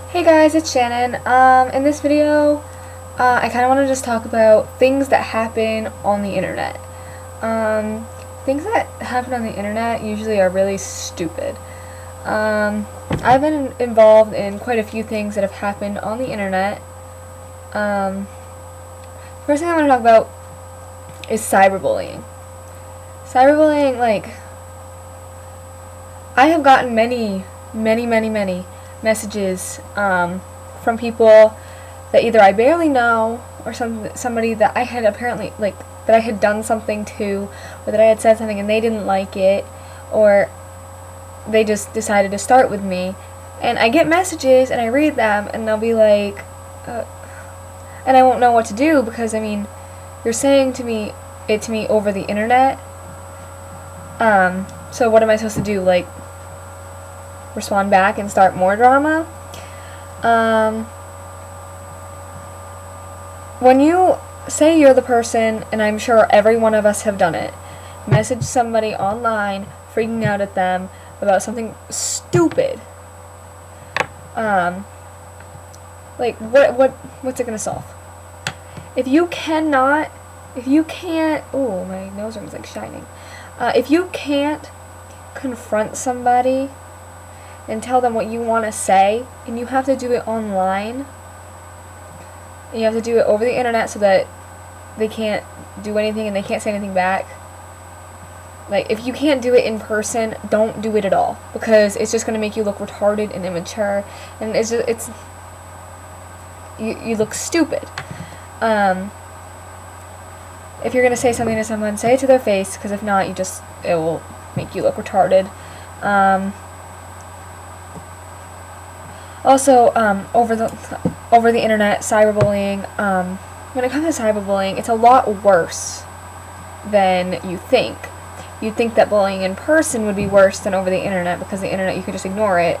Hey guys, it's Shannon. In this video, I kind of want to just talk about things that happen on the internet. Things that happen on the internet usually are really stupid. I've been involved in quite a few things that have happened on the internet. First thing I want to talk about is cyberbullying. Cyberbullying, like, I have gotten many messages from people that either I barely know or somebody that I had apparently, like, that I had done something to, or that I had said something and they didn't like it, or they just decided to start with me. And I get messages and I read them and they'll be like, and I won't know what to do because, I mean, you're saying to me over the internet. So what am I supposed to do? Like, respond back and start more drama? When you say you're the person, and I'm sure every one of us have done it, message somebody online freaking out at them about something stupid, like, what's it gonna solve? If you can't, oh, my nose ring is like shining. If you can't confront somebody and tell them what you want to say, and you have to do it online, and you have to do it over the internet so that they can't do anything and they can't say anything back. Like, if you can't do it in person, don't do it at all, because it's just going to make you look retarded and immature, and you look stupid. If you're going to say something to someone, say it to their face, because if not, it will make you look retarded. Also, over the internet, cyberbullying, when it comes to cyberbullying, it's a lot worse than you think. You'd think that bullying in person would be worse than over the internet, because the internet, you could just ignore it.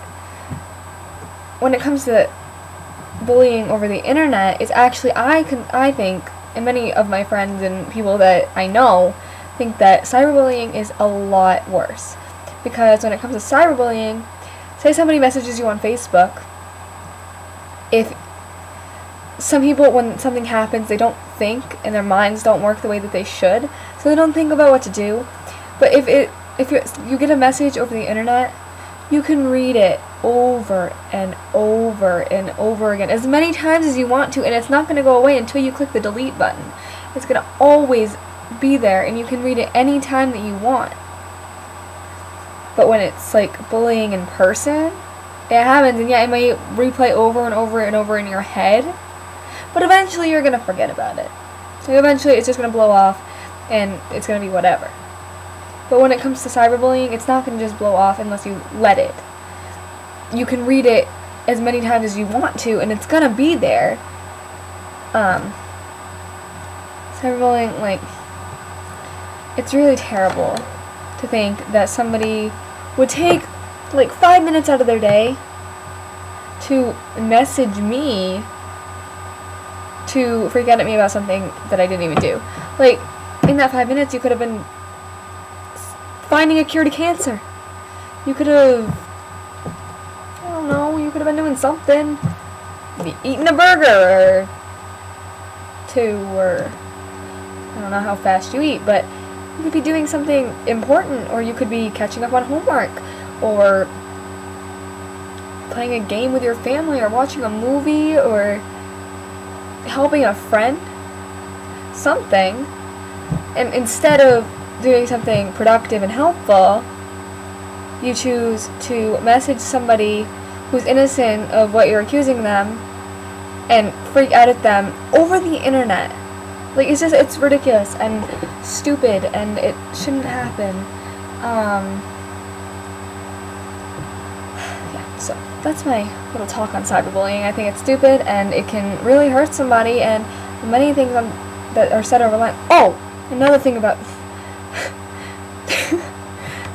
When it comes to bullying over the internet, it's actually, I think, and many of my friends and people that I know think that cyberbullying is a lot worse. Because when it comes to cyberbullying, say somebody messages you on Facebook, if some people, when something happens, they don't think, and their minds don't work the way that they should, so they don't think about what to do. But if you get a message over the internet, you can read it over and over and over again, as many times as you want to, and it's not going to go away until you click the delete button. It's going to always be there, and you can read it any time that you want. But when it's like bullying in person, it happens, and yeah, it may replay over and over and over in your head, but eventually you're going to forget about it. So eventually it's just going to blow off, and it's going to be whatever. But when it comes to cyberbullying, it's not going to just blow off unless you let it. You can read it as many times as you want to, and it's going to be there. Cyberbullying, like, it's really terrible to think that somebody would take like 5 minutes out of their day to message me to freak out at me about something that I didn't even do. Like, in that 5 minutes, you could have been finding a cure to cancer. You could have, I don't know, you could have been doing something. Maybe eating a burger or two, or I don't know how fast you eat, but you could be doing something important, or you could be catching up on homework, or playing a game with your family, or watching a movie, or helping a friend. Something. And instead of doing something productive and helpful, you choose to message somebody who's innocent of what you're accusing them and freak out at them over the internet. Like, it's ridiculous and stupid, and it shouldn't happen. Yeah, so that's my little talk on cyberbullying. I think it's stupid, and it can really hurt somebody, and many things that are said online. Oh, another thing about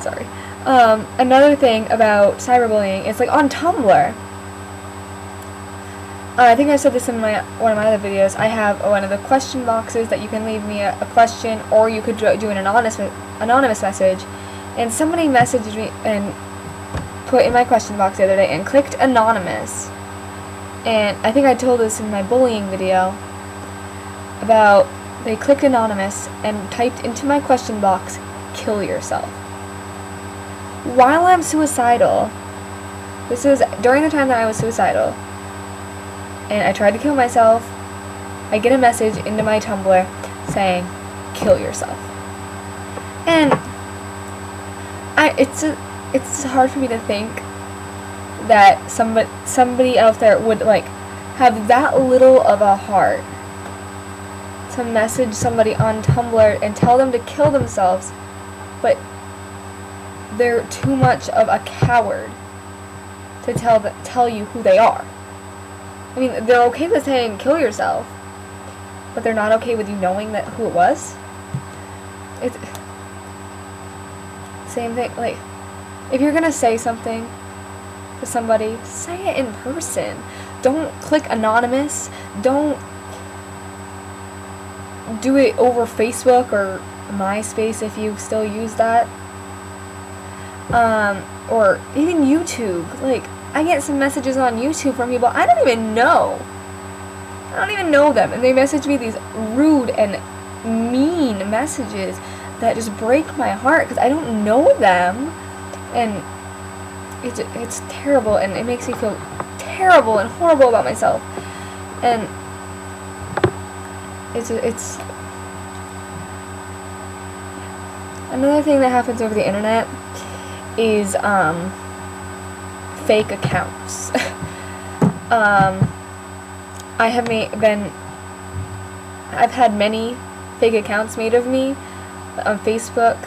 sorry. Another thing about cyberbullying is, like, on Tumblr. I think I said this in one of my other videos. I have one of the question boxes that you can leave me a question, or you could do an anonymous message. And somebody messaged me and put in my question box the other day and clicked anonymous And I think I told this in my bullying video about they clicked anonymous and typed into my question box, "Kill yourself." While I'm suicidal, this is during the time that I was suicidal, and I tried to kill myself, I get a message into my Tumblr saying, "Kill yourself." And it's hard for me to think that somebody out there would like have that little of a heart to message somebody on Tumblr and tell them to kill themselves, but they're too much of a coward to tell you who they are. I mean, they're okay with saying kill yourself, but they're not okay with you knowing that who it was. It's same thing. Like, if you're gonna say something to somebody, say it in person. Don't click anonymous. Don't do it over Facebook or MySpace if you still use that. Or even YouTube. Like, I get some messages on YouTube from people I don't even know. I don't even know them, and they message me these rude and mean messages that just break my heart because I don't know them, and it's terrible, and it makes me feel terrible and horrible about myself. And it's another thing that happens over the internet is fake accounts. I've had many fake accounts made of me on Facebook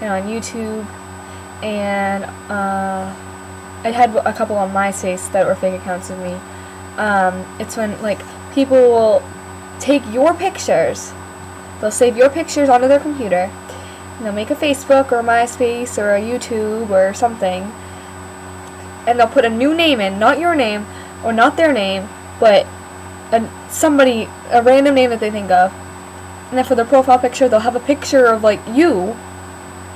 and on YouTube, and I had a couple on MySpace that were fake accounts of me. It's when like people will take your pictures, they'll save your pictures onto their computer, and they'll make a Facebook or a MySpace or a YouTube or something, and they'll put a new name in, not your name or not their name, but a random name that they think of. And then for their profile picture, they'll have a picture of like you,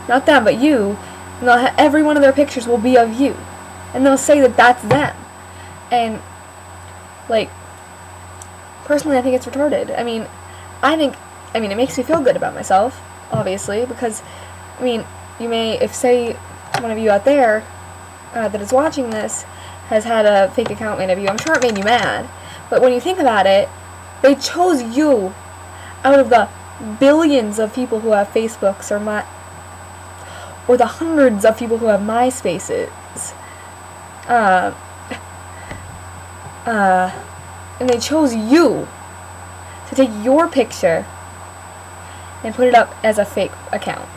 not them, but you, and they'll have, every one of their pictures will be of you, and they'll say that that's them. And like, personally, I think it's retarded. I mean, it makes me feel good about myself, obviously, because I mean, if say one of you out there that is watching this has had a fake account made of you, I'm sure it made you mad. But when you think about it, they chose you out of the billions of people who have Facebooks or the hundreds of people who have MySpaces. And they chose you to take your picture and put it up as a fake account.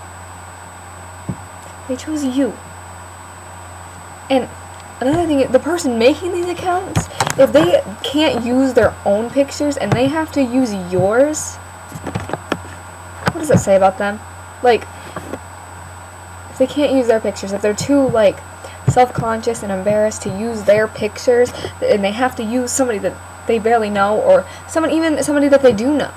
They chose you. And another thing, the person making these accounts, if they can't use their own pictures and they have to use yours, what does it say about them? Like, if they can't use their pictures, if they're too, like, self-conscious and embarrassed to use their pictures, and they have to use somebody that they barely know, or somebody that they do know,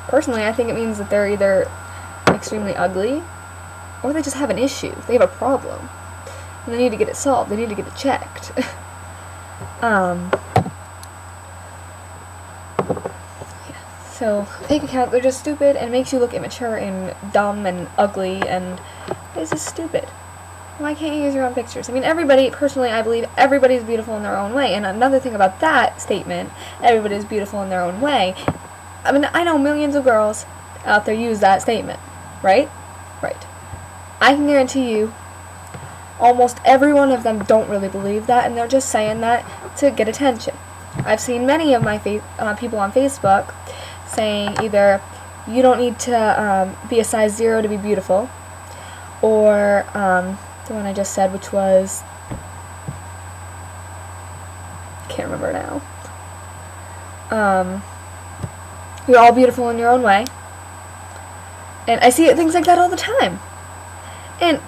personally, I think it means that they're either extremely ugly, or they just have an issue. They have a problem, and they need to get it solved. They need to get it checked. So, fake accounts, they're just stupid, and it makes you look immature and dumb and ugly, and it's just stupid. Why can't you use your own pictures? I mean, personally, I believe everybody's beautiful in their own way, and another thing about that statement, everybody's beautiful in their own way, I mean, I know millions of girls out there use that statement, right? Right. I can guarantee you, almost every one of them don't really believe that, and they're just saying that to get attention. I've seen many of my people on Facebook saying either you don't need to be a size 0 to be beautiful, or the one I just said, which was, can't remember now, you're all beautiful in your own way. And I see things like that all the time. And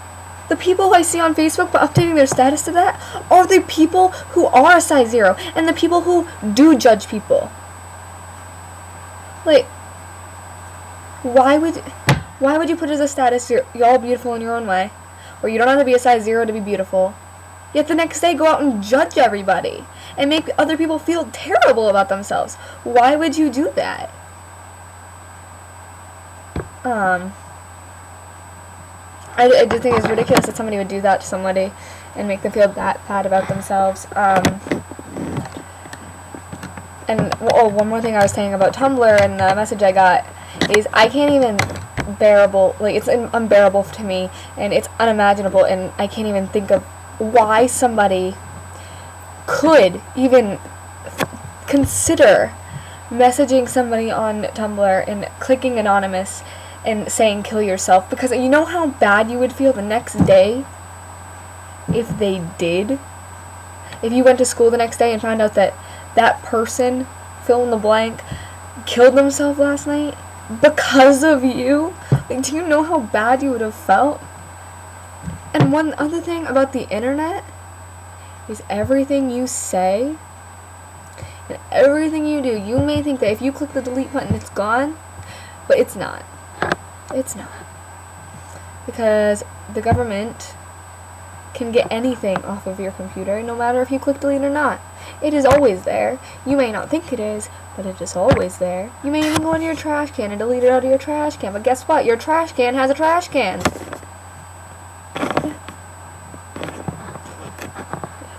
the people I see on Facebook updating their status to that are the people who are a size 0 and the people who do judge people. Like, why would you put as a status you're all beautiful in your own way, where you don't have to be a size 0 to be beautiful, yet the next day go out and judge everybody and make other people feel terrible about themselves. Why would you do that? I do think it's ridiculous that somebody would do that to somebody and make them feel that bad about themselves. And one more thing I was saying about Tumblr and the message I got is I can't even it's unbearable to me, and it's unimaginable, and I can't even think of why somebody could even consider messaging somebody on Tumblr and clicking anonymous and saying kill yourself, because you know how bad you would feel the next day if they did? If you went to school the next day and found out that that person, fill in the blank, killed themselves last night because of you. Like, do you know how bad you would have felt? And one other thing about the internet is everything you say and everything you do, you may think that if you click the delete button it's gone, but it's not. It's not. Because the government can get anything off of your computer, no matter if you click delete or not. It is always there. You may not think it is, but it is always there. You may even go into your trash can and delete it out of your trash can, but guess what? Your trash can has a trash can.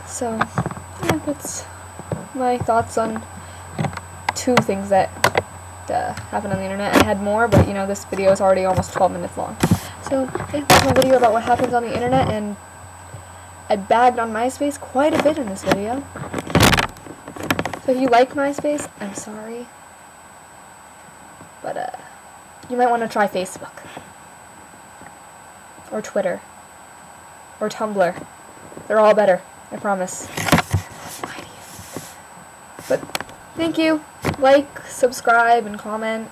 So, yeah, that's my thoughts on 2 things that happen on the internet. I had more, but you know, this video is already almost 12 minutes long. So, yeah, that's my video about what happens on the internet, and I bagged on MySpace quite a bit in this video. So if you like MySpace, I'm sorry. But, you might want to try Facebook. Or Twitter. Or Tumblr. They're all better, I promise. But, thank you. Like, subscribe, and comment.